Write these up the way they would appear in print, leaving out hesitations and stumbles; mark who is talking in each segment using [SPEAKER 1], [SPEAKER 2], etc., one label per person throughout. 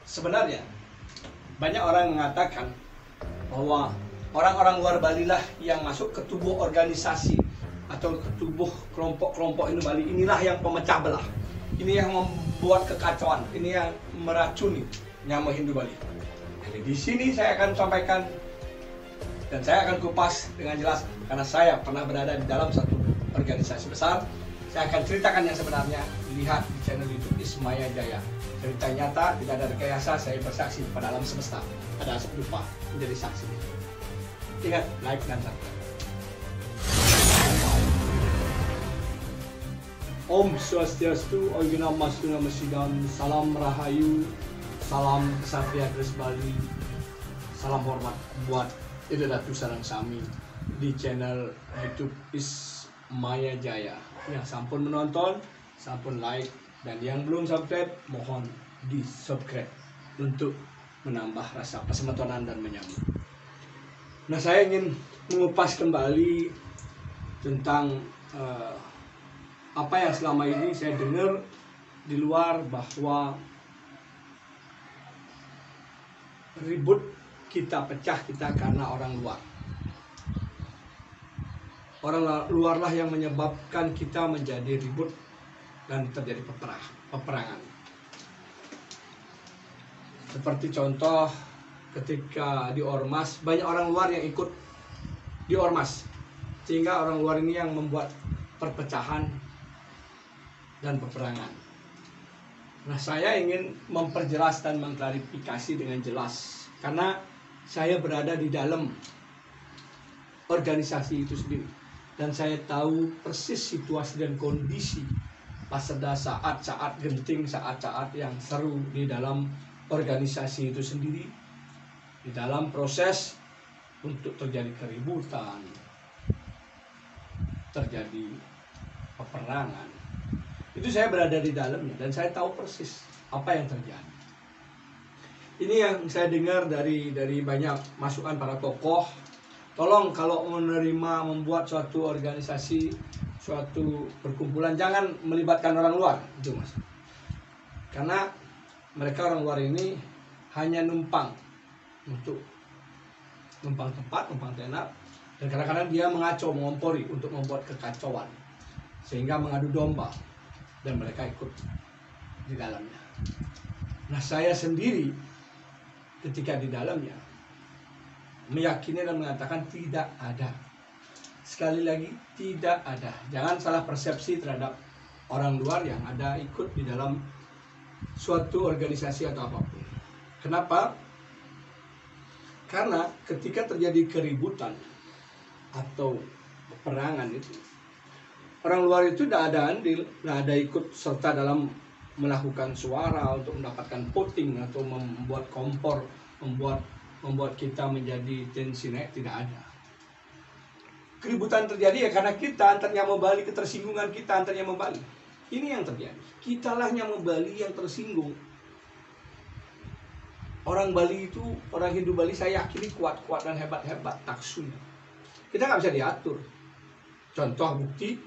[SPEAKER 1] Sebenarnya banyak orang mengatakan bahwa orang-orang luar Bali lah yang masuk ke tubuh organisasi atau ke tubuh kelompok-kelompok Hindu Bali, inilah yang pemecah belah, ini yang membuat kekacauan, ini yang meracuni nyama Hindu Bali. Jadi di sini saya akan sampaikan dan saya akan kupas dengan jelas karena saya pernah berada di dalam satu organisasi besar. Saya akan ceritakan yang sebenarnya, lihat di channel YouTube Ismaya Jaya. Cerita nyata, tidak ada rekayasa, saya bersaksi pada alam semesta. Ada asap lupa menjadi saksi. Ingat, like dan subscribe. Om Swastiastu, Oyo Mastu Nama Sidam, Salam Rahayu, Salam Kesatria Kris Bali, salam hormat buat Ida Datu Sarang Sami di channel YouTube Ismaya Jaya. Yang sampun menonton, sampun like, dan yang belum subscribe, mohon di subscribe untuk menambah rasa persematonan dan menyambut. Nah, saya ingin mengupas kembali tentang apa yang selama ini saya dengar di luar, bahwa ribut kita, pecah kita karena orang luar. Orang luarlah yang menyebabkan kita menjadi ribut dan terjadi peperangan. Seperti contoh ketika di Ormas, banyak orang luar yang ikut di Ormas, sehingga orang luar ini yang membuat perpecahan dan peperangan. Nah, saya ingin memperjelas dan mengklarifikasi dengan jelas, karena saya berada di dalam organisasi itu sendiri, dan saya tahu persis situasi dan kondisi pada saat-saat genting, saat-saat yang seru di dalam organisasi itu sendiri, di dalam proses untuk terjadi keributan, terjadi peperangan. Itu saya berada di dalamnya dan saya tahu persis apa yang terjadi. Ini yang saya dengar dari banyak masukan para tokoh. Tolong kalau menerima membuat suatu organisasi, suatu perkumpulan, jangan melibatkan orang luar, itu Mas. Karena mereka orang luar ini hanya numpang untuk numpang tempat, numpang tenar, dan kadang-kadang dia mengacau, mengompori untuk membuat kekacauan, sehingga mengadu domba dan mereka ikut di dalamnya. Nah, saya sendiri ketika di dalamnya meyakini dan mengatakan tidak ada. Sekali lagi, tidak ada. Jangan salah persepsi terhadap orang luar yang ada ikut di dalam suatu organisasi atau apapun. Kenapa? Karena ketika terjadi keributan atau peperangan itu, orang luar itu tidak ada andil, tidak ada ikut serta dalam melakukan suara untuk mendapatkan voting atau membuat kompor, membuat kita menjadi tensi naik, tidak ada. Keributan terjadi ya karena kita antar Nyamo Bali, ketersinggungan kita antar Nyamo Bali. Ini yang terjadi. Kitalah Nyamo Bali yang tersinggung. Orang Bali itu, orang Hindu Bali saya yakini kuat-kuat dan hebat-hebat, taksunya. Kita nggak bisa diatur. Contoh bukti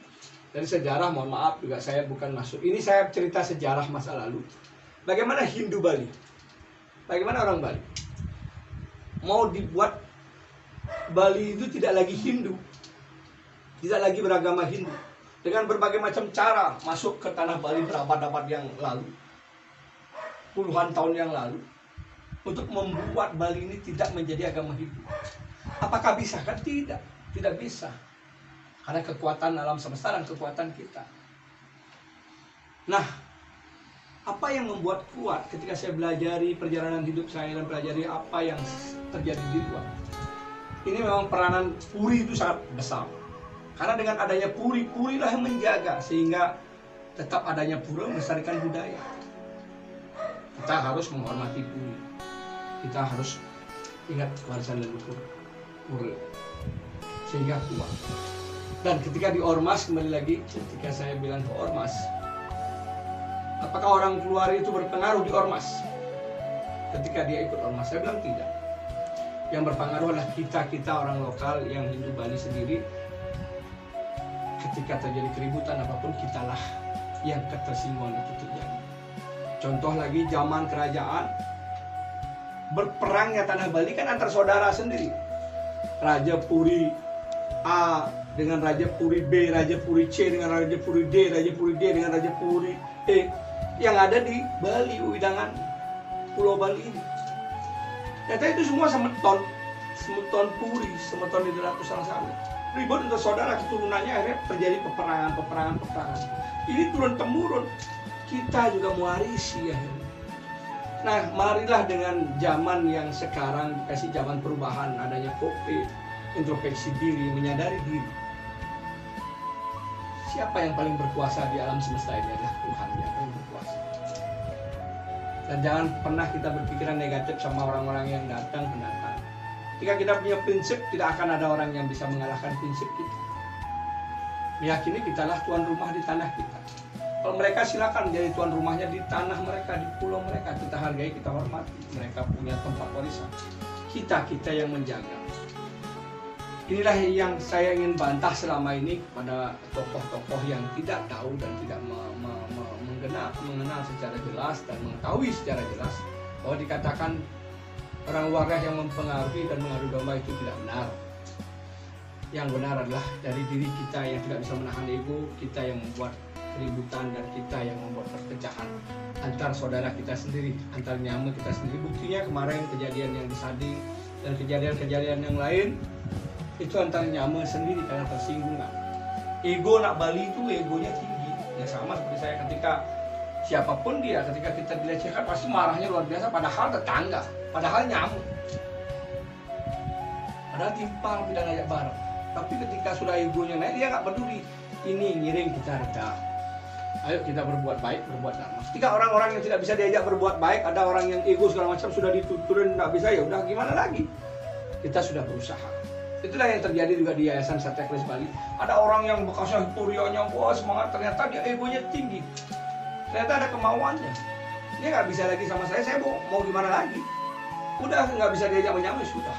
[SPEAKER 1] dari sejarah, mohon maaf juga saya bukan masuk. Ini saya cerita sejarah masa lalu. Bagaimana Hindu Bali? Bagaimana orang Bali? Mau dibuat Bali itu tidak lagi Hindu, tidak lagi beragama Hindu, dengan berbagai macam cara masuk ke tanah Bali berabad-abad yang lalu, puluhan tahun yang lalu, untuk membuat Bali ini tidak menjadi agama Hindu. Apakah bisa? Kan tidak, tidak bisa, karena kekuatan alam semesta dan kekuatan kita. Nah, apa yang membuat kuat ketika saya belajari perjalanan hidup saya dan pelajari apa yang terjadi di luar? Ini memang peranan Puri itu sangat besar. Karena dengan adanya Puri-Purilah yang menjaga sehingga tetap adanya pura melestarikan budaya. Kita harus menghormati Puri. Kita harus ingat kewarisan leluhur Puri sehingga kuat. Dan ketika di Ormas, kembali lagi ketika saya bilang ke Ormas, apakah orang luar itu berpengaruh di Ormas? Ketika dia ikut Ormas, saya bilang tidak. Yang berpengaruh adalah kita orang lokal yang Hindu Bali sendiri. Ketika terjadi keributan apapun, kitalah yang ketersinggungan itu terjadi. Contoh lagi zaman kerajaan, berperangnya tanah Bali kan antar saudara sendiri. Raja Puri A dengan Raja Puri B, Raja Puri C dengan Raja Puri D, Raja Puri D dengan Raja Puri E yang ada di Bali, Widangan, Pulau Bali ini. Ternyata itu semua semeton Puri, semeton di Ratusan Sami. Ribut untuk saudara keturunannya, akhirnya terjadi peperangan. Ini turun-temurun, kita juga mewarisi akhirnya. Nah, marilah dengan zaman yang sekarang dikasih zaman perubahan, adanya COVID, introspeksi diri, menyadari diri. Siapa yang paling berkuasa di alam semesta ini adalah Tuhan yang paling berkuasa. Dan jangan pernah kita berpikiran negatif sama orang-orang yang datang pendatang. Jika kita punya prinsip, tidak akan ada orang yang bisa mengalahkan prinsip kita. Meyakini kitalah tuan rumah di tanah kita. Kalau mereka silakan jadi tuan rumahnya di tanah mereka, di pulau mereka. Kita hargai, kita hormati. Mereka punya tempat warisan. Kita yang menjaga. Inilah yang saya ingin bantah selama ini kepada tokoh-tokoh yang tidak tahu dan tidak mengenal secara jelas dan mengetahui secara jelas bahwa dikatakan orang luarlah yang mempengaruhi dan mengadu domba itu tidak benar. Yang benar adalah dari diri kita yang tidak bisa menahan ego, kita yang membuat keributan dan kita yang membuat perpecahan antar saudara kita sendiri, antar nyama kita sendiri. Buktinya kemarin kejadian yang di Sading dan kejadian-kejadian yang lain itu antar nyama sendiri karena tersinggung. Ego nak Bali itu egonya tinggi. Ya sama seperti saya, ketika siapapun dia, ketika kita dilecehkan pasti marahnya luar biasa, padahal tetangga, padahal nyamuk, padahal timpal tidak ngajak bareng. Tapi ketika sudah egonya naik, dia nggak peduli. Ini ngiring, kita reda. Ayo kita berbuat baik, berbuat damai. Ketika orang-orang yang tidak bisa diajak berbuat baik, ada orang yang ego segala macam sudah dituturin nggak bisa, ya udah gimana lagi? Kita sudah berusaha. Itulah yang terjadi juga di Yayasan Satya Keris Bali. Ada orang yang bekasnya historianya, wah semangat, ternyata dia egonya tinggi. Ternyata ada kemauannya. Dia nggak bisa lagi sama saya mau gimana lagi? Udah nggak bisa diajak menyamai, sudah.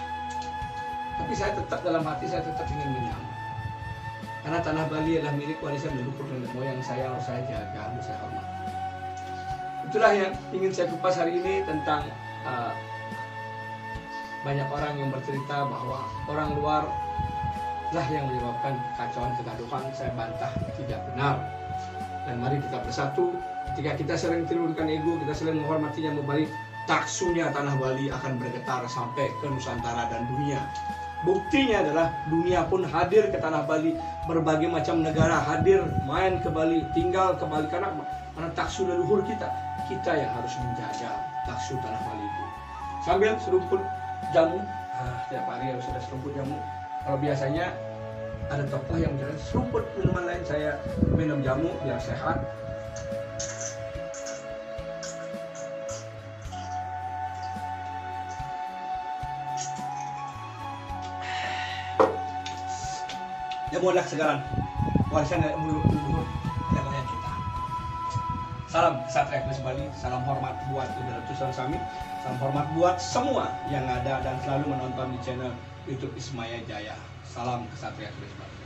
[SPEAKER 1] Tapi saya tetap dalam hati, saya tetap ingin menyamai. Karena tanah Bali adalah milik warisan leluhur nenek moyang saya, harus saya jaga, harus saya hormati. Itulah yang ingin saya kupas hari ini tentang banyak orang yang bercerita bahwa orang luar lah yang menyebabkan kekacauan, kegaduhan. Saya bantah, tidak benar. Dan mari kita bersatu. Ketika kita sering turunkan ego, kita sering menghormatinya, membalik, taksunya tanah Bali akan bergetar sampai ke Nusantara dan dunia. Buktinya adalah dunia pun hadir ke tanah Bali, berbagai macam negara hadir main ke Bali, tinggal ke Bali karena taksu leluhur kita yang harus menjaga taksu tanah Bali itu. Sambil serumput jamu, setiap hari harus ada serumput jamu. Kalau biasanya ada tokoh yang menjaga serumput minuman lain, saya minum jamu biar sehat. Jamu adalah kesegaran, warisan dari leluhur nenek moyang kita. Salam Satya Keris Bali, salam hormat buat Ratusan Sami, salam hormat buat semua yang ada dan selalu menonton di channel YouTube Ismaya Jaya. Salam Satya Keris Bali.